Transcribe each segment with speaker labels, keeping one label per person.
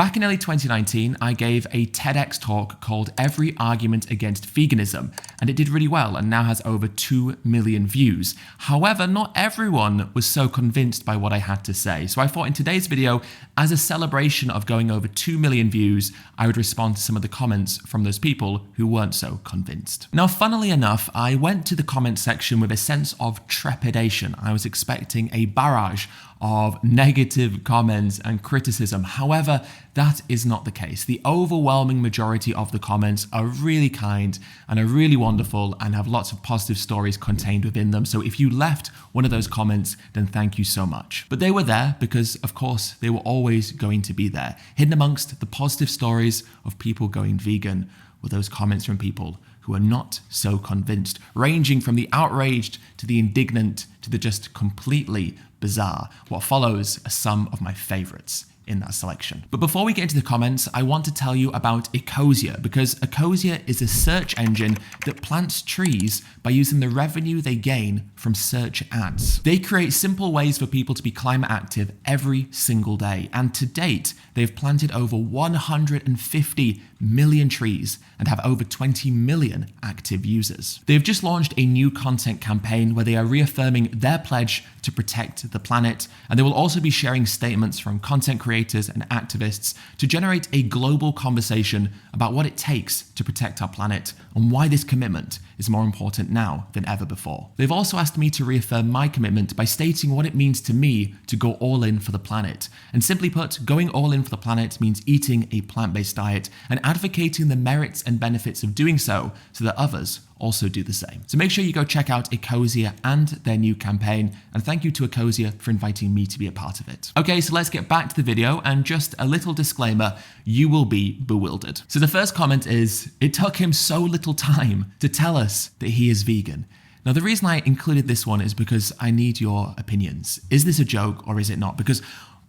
Speaker 1: Back in early 2019, I gave a TEDx talk called Every Argument Against Veganism, and it did really well and now has over 2 million views. However, not everyone was so convinced by what I had to say. So I thought in today's video, as a celebration of going over 2 million views, I would respond to some of the comments from those people who weren't so convinced. Now, funnily enough, I went to the comment section with a sense of trepidation. I was expecting a barrage of negative comments and criticism. However, that is not the case. The overwhelming majority of the comments are really kind and are really wonderful and have lots of positive stories contained within them. So if you left one of those comments, then thank you so much. But they were there because, of course, they were always going to be there. Hidden amongst the positive stories of people going vegan were those comments from people who are not so convinced, ranging from the outraged to the indignant to the just completely bizarre. What follows are some of my favorites in that selection. But before we get into the comments, I want to tell you about Ecosia, because Ecosia is a search engine that plants trees by using the revenue they gain from search ads. They create simple ways for people to be climate active every single day. And to date, they've planted over 150 million trees and have over 20 million active users. They've just launched a new content campaign where they are reaffirming their pledge to protect the planet, and they will also be sharing statements from content creators and activists to generate a global conversation about what it takes to protect our planet and why this commitment is more important now than ever before. They've also asked me to reaffirm my commitment by stating what it means to me to go all in for the planet. And simply put, going all in for the planet means eating a plant-based diet and advocating the merits and benefits of doing so that others also do the same. So make sure you go check out Ecosia and their new campaign, and thank you to Ecosia for inviting me to be a part of it. Okay, so let's get back to the video, and just a little disclaimer, you will be bewildered. So the first comment is, it took him so little time to tell us that he is vegan. Now, the reason I included this one is because I need your opinions. Is this a joke or is it not? Because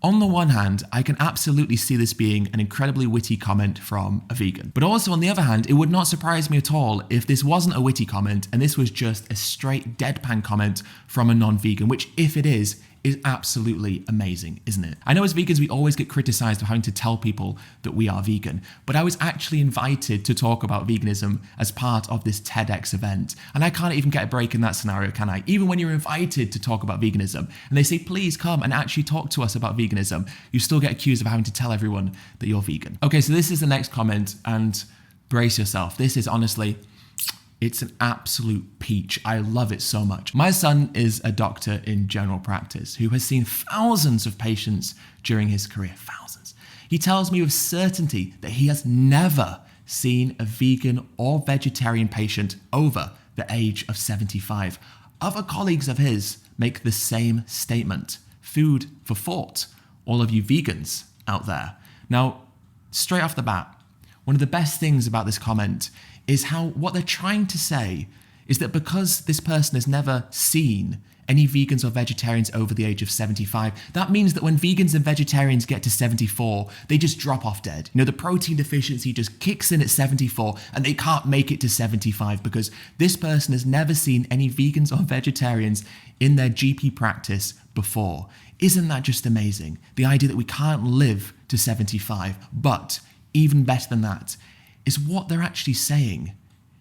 Speaker 1: on the one hand, I can absolutely see this being an incredibly witty comment from a vegan. But also on the other hand, it would not surprise me at all if this wasn't a witty comment and this was just a straight deadpan comment from a non-vegan, which if it is absolutely amazing, isn't it? I know as vegans, we always get criticized for having to tell people that we are vegan, but I was actually invited to talk about veganism as part of this TEDx event. And I can't even get a break in that scenario, can I? Even when you're invited to talk about veganism and they say, please come and actually talk to us about veganism, you still get accused of having to tell everyone that you're vegan. Okay, so this is the next comment, and brace yourself. This is honestly, it's an absolute peach. I love it so much. My son is a doctor in general practice who has seen thousands of patients during his career, thousands. He tells me with certainty that he has never seen a vegan or vegetarian patient over the age of 75. Other colleagues of his make the same statement. Food for thought, all of you vegans out there. Now, straight off the bat, one of the best things about this comment is how what they're trying to say is that because this person has never seen any vegans or vegetarians over the age of 75, that means that when vegans and vegetarians get to 74, they just drop off dead. You know, the protein deficiency just kicks in at 74 and they can't make it to 75 because this person has never seen any vegans or vegetarians in their GP practice before. Isn't that just amazing? The idea that we can't live to 75, but even better than that is what they're actually saying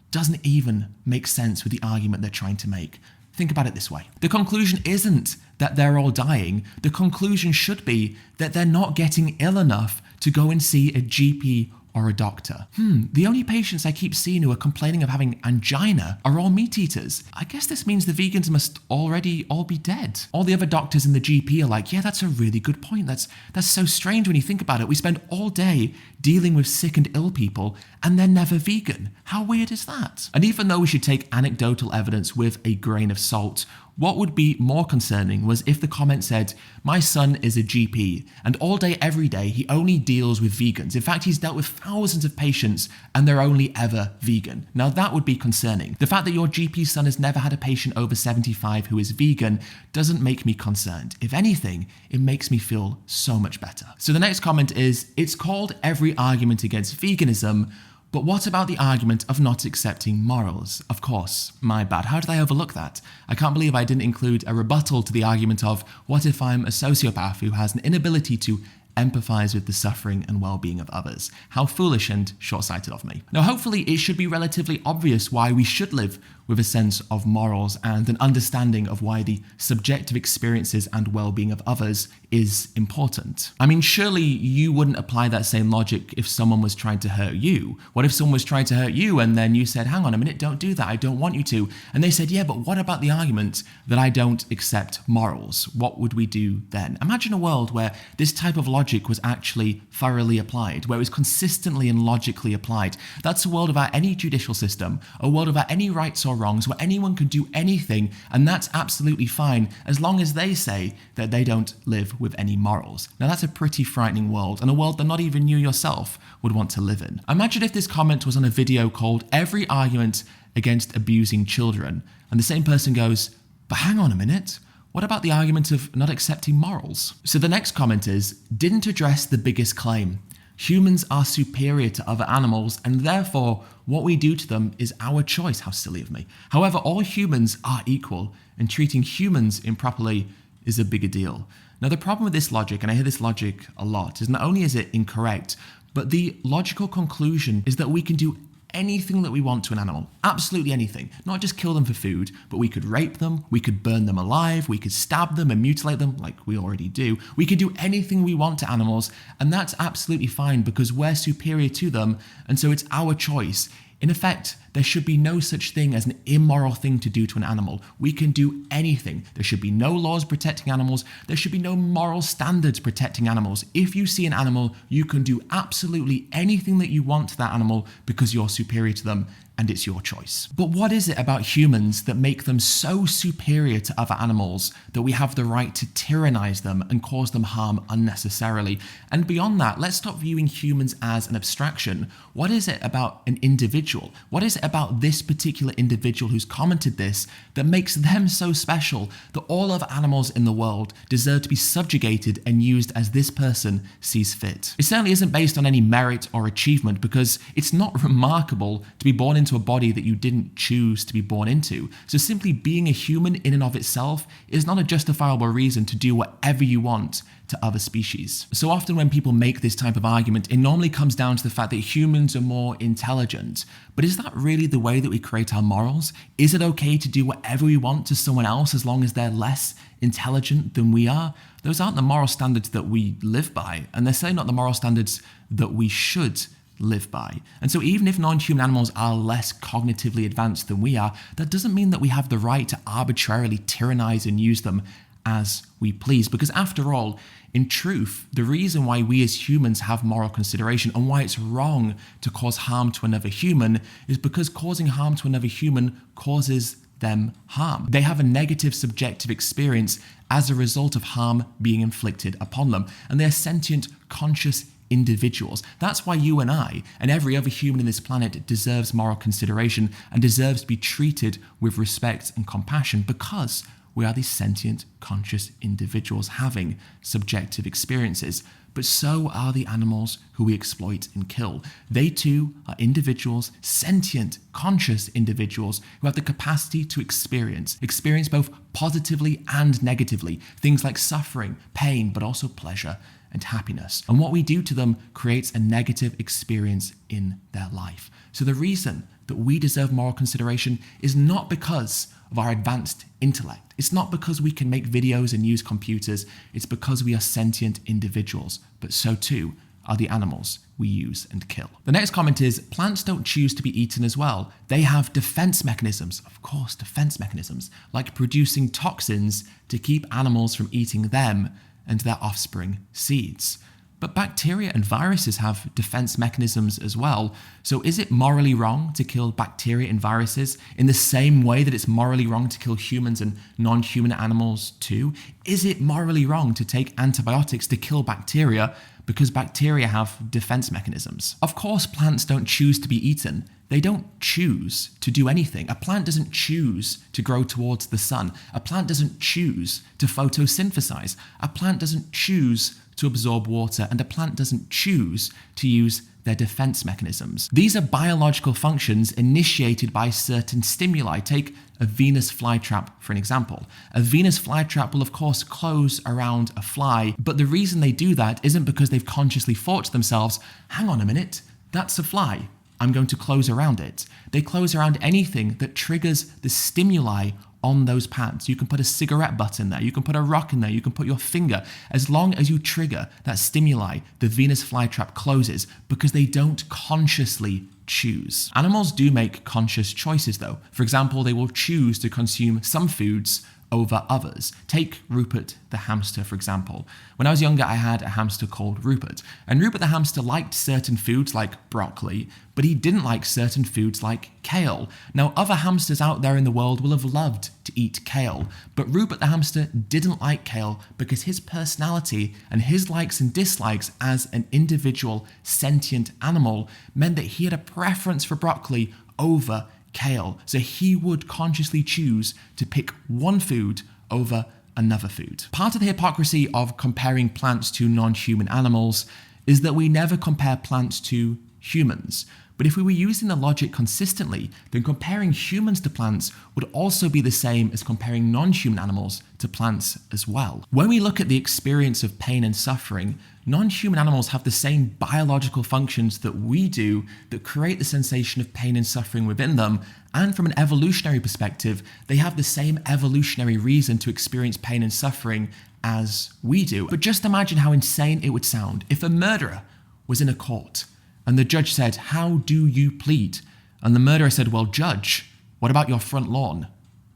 Speaker 1: doesn't even make sense with the argument they're trying to make. Think about it this way. The conclusion isn't that they're all dying. The conclusion should be that they're not getting ill enough to go and see a GP or a doctor. The only patients I keep seeing who are complaining of having angina are all meat eaters. I guess this means the vegans must already all be dead. All the other doctors in the GP are like, yeah, that's a really good point. That's so strange when you think about it. We spend all day dealing with sick and ill people and they're never vegan. How weird is that? And even though we should take anecdotal evidence with a grain of salt, what would be more concerning was if the comment said, my son is a GP and all day, every day, he only deals with vegans. In fact, he's dealt with thousands of patients and they're only ever vegan. Now that would be concerning. The fact that your GP son has never had a patient over 75 who is vegan doesn't make me concerned. If anything, it makes me feel so much better. So the next comment is, it's called Every Argument Against Veganism, but what about the argument of not accepting morals? Of course, my bad. How did I overlook that? I can't believe I didn't include a rebuttal to the argument of, what if I'm a sociopath who has an inability to empathize with the suffering and well-being of others. How foolish and short-sighted of me. Now, hopefully it should be relatively obvious why we should live with a sense of morals and an understanding of why the subjective experiences and well-being of others is important. I mean, surely you wouldn't apply that same logic if someone was trying to hurt you. What if someone was trying to hurt you and then you said, hang on a minute, don't do that, I don't want you to. And they said, yeah, but what about the argument that I don't accept morals? What would we do then? Imagine a world where this type of logic was actually thoroughly applied, where it was consistently and logically applied. That's a world without any judicial system, a world without any rights or wrongs, where anyone can do anything, and that's absolutely fine as long as they say that they don't live with any morals. Now that's a pretty frightening world, and a world that not even you yourself would want to live in. Imagine if this comment was on a video called "Every Argument Against Abusing Children," and the same person goes, but hang on a minute, what about the argument of not accepting morals? So the next comment is, didn't address the biggest claim. Humans are superior to other animals, and therefore what we do to them is our choice. How silly of me. However, all humans are equal, and treating humans improperly is a bigger deal. Now, the problem with this logic, and I hear this logic a lot, is not only is it incorrect, but the logical conclusion is that we can do anything that we want to an animal. Absolutely anything. Not just kill them for food, but we could rape them, we could burn them alive, we could stab them and mutilate them like we already do. We could do anything we want to animals, and that's absolutely fine because we're superior to them, and so it's our choice. In effect, there should be no such thing as an immoral thing to do to an animal. We can do anything. There should be no laws protecting animals. There should be no moral standards protecting animals. If you see an animal, you can do absolutely anything that you want to that animal because you're superior to them, and it's your choice. But what is it about humans that make them so superior to other animals that we have the right to tyrannize them and cause them harm unnecessarily? And beyond that, let's stop viewing humans as an abstraction. What is it about an individual? What is it about this particular individual who's commented this that makes them so special that all other animals in the world deserve to be subjugated and used as this person sees fit? It certainly isn't based on any merit or achievement, because it's not remarkable to be born into a body that you didn't choose to be born into. So simply being a human in and of itself is not a justifiable reason to do whatever you want to other species. So often when people make this type of argument, it normally comes down to the fact that humans are more intelligent. But is that really the way that we create our morals? Is it okay to do whatever we want to someone else as long as they're less intelligent than we are? Those aren't the moral standards that we live by, and they're certainly not the moral standards that we should live by. And so even if non-human animals are less cognitively advanced than we are, that doesn't mean that we have the right to arbitrarily tyrannize and use them as we please. Because after all, in truth, the reason why we as humans have moral consideration and why it's wrong to cause harm to another human is because causing harm to another human causes them harm. They have a negative subjective experience as a result of harm being inflicted upon them, and they're sentient, conscious individuals. That's why you and I and every other human in this planet deserves moral consideration and deserves to be treated with respect and compassion, because we are these sentient, conscious individuals having subjective experiences. But so are the animals who we exploit and kill. They too are individuals, sentient, conscious individuals who have the capacity to experience both positively and negatively, things like suffering, pain, but also pleasure and happiness. And what we do to them creates a negative experience in their life. So the reason that we deserve moral consideration is not because of our advanced intellect. It's not because we can make videos and use computers. It's because we are sentient individuals, but so too are the animals we use and kill. The next comment is, plants don't choose to be eaten as well. They have defense mechanisms. Of course, defense mechanisms, like producing toxins to keep animals from eating them and their offspring seeds. But bacteria and viruses have defense mechanisms as well. So is it morally wrong to kill bacteria and viruses in the same way that it's morally wrong to kill humans and non-human animals too? Is it morally wrong to take antibiotics to kill bacteria because bacteria have defense mechanisms? Of course, plants don't choose to be eaten. They don't choose to do anything. A plant doesn't choose to grow towards the sun. A plant doesn't choose to photosynthesize. A plant doesn't choose to absorb water, and a plant doesn't choose to use their defense mechanisms. These are biological functions initiated by certain stimuli. Take a Venus flytrap for an example. A Venus flytrap will of course close around a fly, but the reason they do that isn't because they've consciously thought to themselves, hang on a minute, that's a fly, I'm going to close around it. They close around anything that triggers the stimuli on those pads. You can put a cigarette butt in there, you can put a rock in there, you can put your finger. As long as you trigger that stimuli, the Venus flytrap closes because they don't consciously choose. Animals do make conscious choices though. For example, they will choose to consume some foods over others. Take Rupert the hamster, for example. When I was younger, I had a hamster called Rupert, and Rupert the hamster liked certain foods like broccoli, but he didn't like certain foods like kale. Now, other hamsters out there in the world will have loved to eat kale, but Rupert the hamster didn't like kale because his personality and his likes and dislikes as an individual sentient animal meant that he had a preference for broccoli over kale. So he would consciously choose to pick one food over another food. Part of the hypocrisy of comparing plants to non-human animals is that we never compare plants to humans. But if we were using the logic consistently, then comparing humans to plants would also be the same as comparing non-human animals to plants as well. When we look at the experience of pain and suffering, non-human animals have the same biological functions that we do that create the sensation of pain and suffering within them. And from an evolutionary perspective, they have the same evolutionary reason to experience pain and suffering as we do. But just imagine how insane it would sound if a murderer was in a court and the judge said, "How do you plead?" And the murderer said, "Well, judge, what about your front lawn?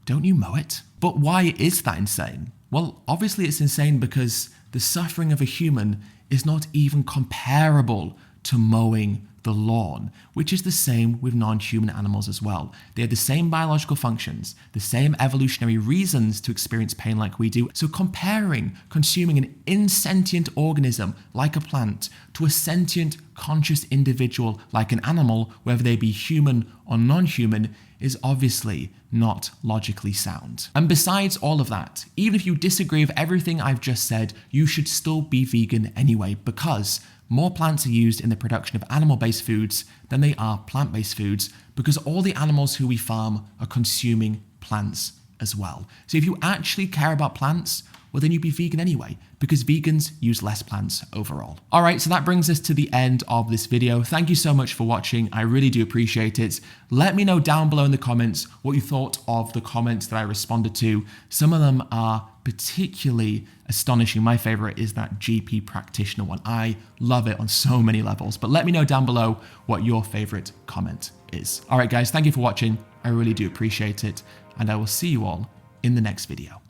Speaker 1: Don't you mow it?" But why is that insane? Well, obviously it's insane because the suffering of a human is not even comparable to mowing the lawn, which is the same with non-human animals as well. They have the same biological functions, the same evolutionary reasons to experience pain like we do. So comparing consuming an insentient organism like a plant to a sentient, conscious individual like an animal, whether they be human or non-human, is obviously not logically sound. And besides all of that, even if you disagree with everything I've just said, you should still be vegan anyway, because more plants are used in the production of animal-based foods than they are plant-based foods, because all the animals who we farm are consuming plants as well. So if you actually care about plants, well then you'd be vegan anyway, because vegans use less plants overall. All right, so that brings us to the end of this video. Thank you so much for watching. I really do appreciate it. Let me know down below in the comments what you thought of the comments that I responded to. Some of them are particularly astonishing. My favorite is that GP practitioner one. I love it on so many levels, but let me know down below what your favorite comment is. All right, guys, thank you for watching. I really do appreciate it, and I will see you all in the next video.